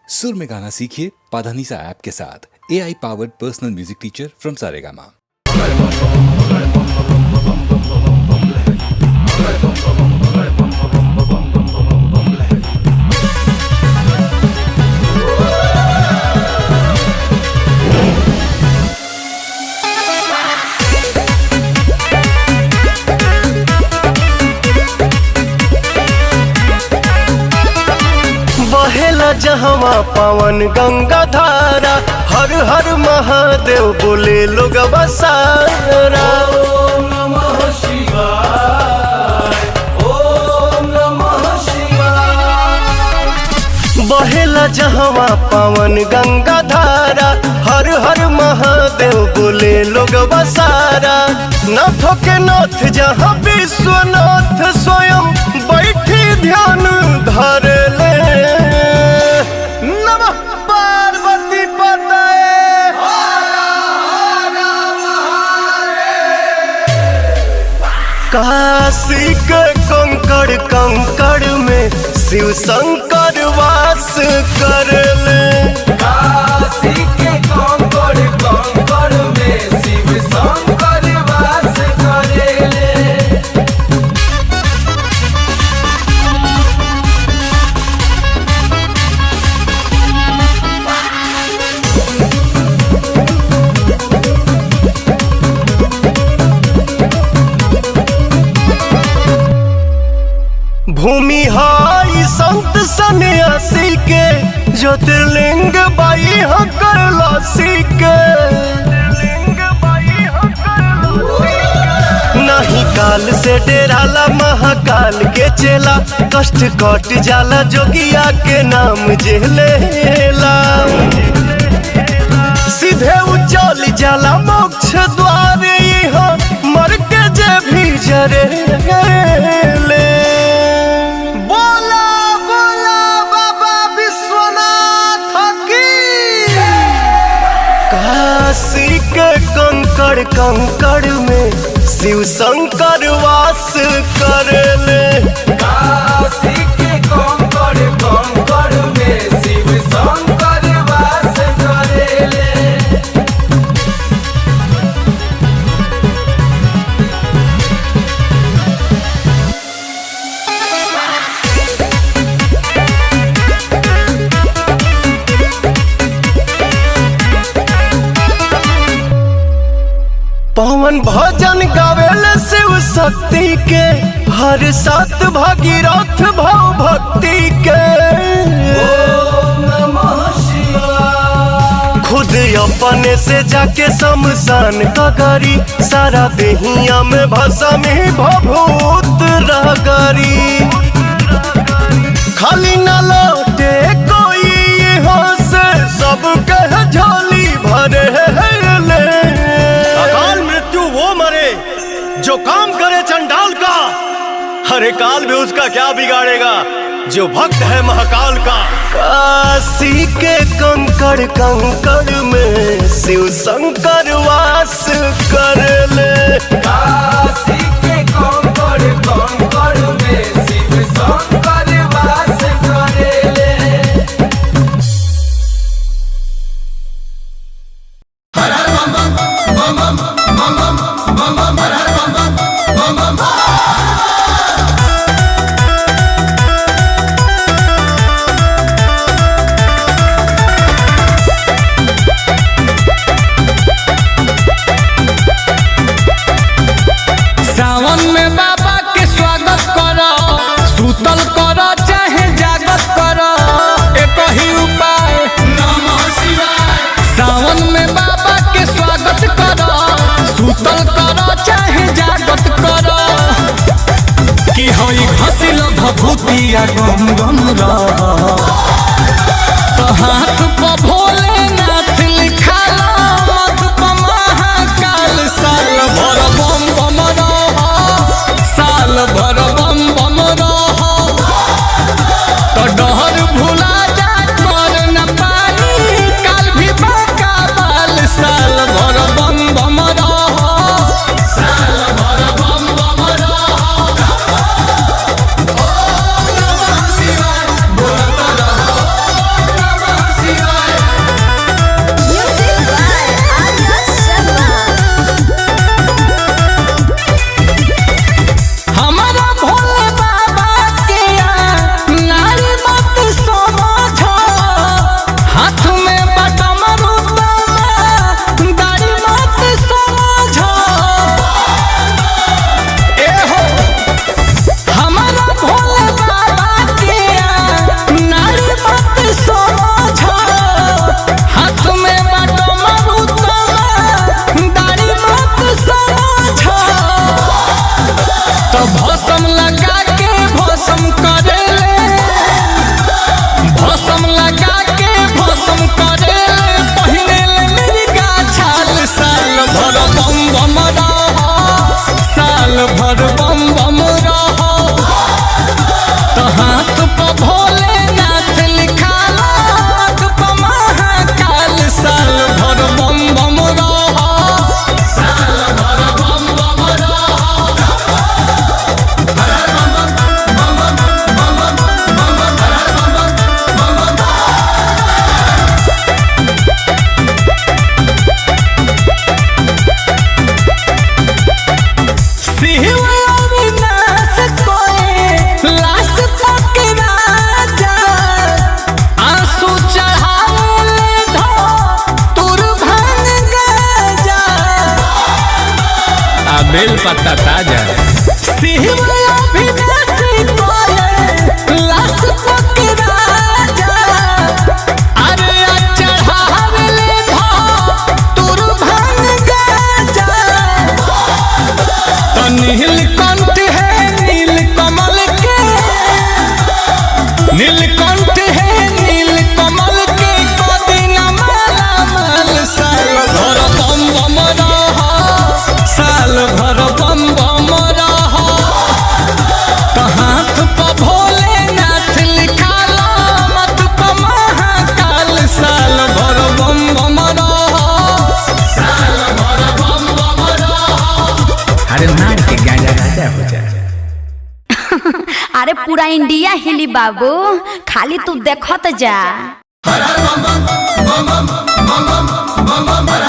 सुर में गाना सीखिए पाधानीसा ऐप के साथ। AI powered personal music teacher from Saregama. बहेला जहवा पावन गंगा धारा, हर हर महादेव बोले लोग बसारा। ओम नमः शिवाय, ओम नमः शिवाय। बहेला जहवा पावन गंगा धारा, हर हर महादेव बोले लोग बसारा। नाथों के नाथ जहाँ विश्वनाथ स्वयं बैठी ध्यान धर ले। काशी के कंकड़ कंकड़ में शिव शंकर वास कर ले। काशी के कंकड़ कंकड़ में शिव शंकर वास कर ले। भूमि हाई संत सन्यासी के, ज्योतिर्लिंग बाई कैलाशी के। नहीं काल से डेराला महाकाल के चेला, कष्ट कट जाला जोगिया के नाम जेलेला। सीधे उचल जाला मोक्ष द्वार, यहाँ मर के जे भी जरे ले। काशी के कंकड़ कंकड़ में शिव शंकर वास कर ले। काशी के कंकड़ कंकड़ में शिव शंकर वास कर ले। पवन भजन गावेले शिव शक्ति के, हर सात भागीरथ भाव भक्ति के। ओम नमः शिवाय। खुद अपने से जाके शमशान का करी, सारा देहिया में भस्म ही भभूत रगरी। खाली न लौटे कोई यहाँ से, सब कह झोली भरे ले। अकाल मृत्यु वो मरे जो काम करे चंडाल का, हरे काल भी उसका क्या बिगाड़ेगा जो भक्त है महाकाल का। काशी के कंकड़ कंकड़ में शिव शंकर वास कर ले। काशी के कंकड़ कंकड़ में शिव शंकर वास कर ले। हर हर बम बम बम बम बम बम बम हर हर बम बम बम बम। सावन में बाबा के स्वागत करो, सूतल करो चाहे जागत करो, एक ही उपाय नमः शिवाय। सावन में बाबा के स्वागत करो, सूतल करो चाहे जागत करो। कि होई घसिल भभूतिया गम गम रह, तो हाथ पर भोलेनाथ लिखाला, मत पर महाकाल। साल भर बम बम रह, साल भर बम बम रह, तो डहर भुला जा कर न पानी, काल भी बाका बाल। साल भर बम बम रह, साल भर बम बम रह। ओम नमः शिवाय बोलत रह। बेल पत्ता ताजा सिहवा अभिनाशी कोले लाश पकड़ा अरे चढ़ावे ले तुर भांग गाजा तो नीलकंठ है नीलकमल के नीलकंठ है नीलकमल के कदिना माला माल साल भर बम बम रहा साल भर बम बम रहा तो हाथ पर भोलेनाथ लिखाला मत पर महाकाल साल भर बम बम रहा साल भर बम बम रहा अरे मार के गाजा राजा हो जा अरे पूरा इंडिया हिली बाबू खाली तू देखत जा हर हर बम बम बम बम बम बम बम बम हर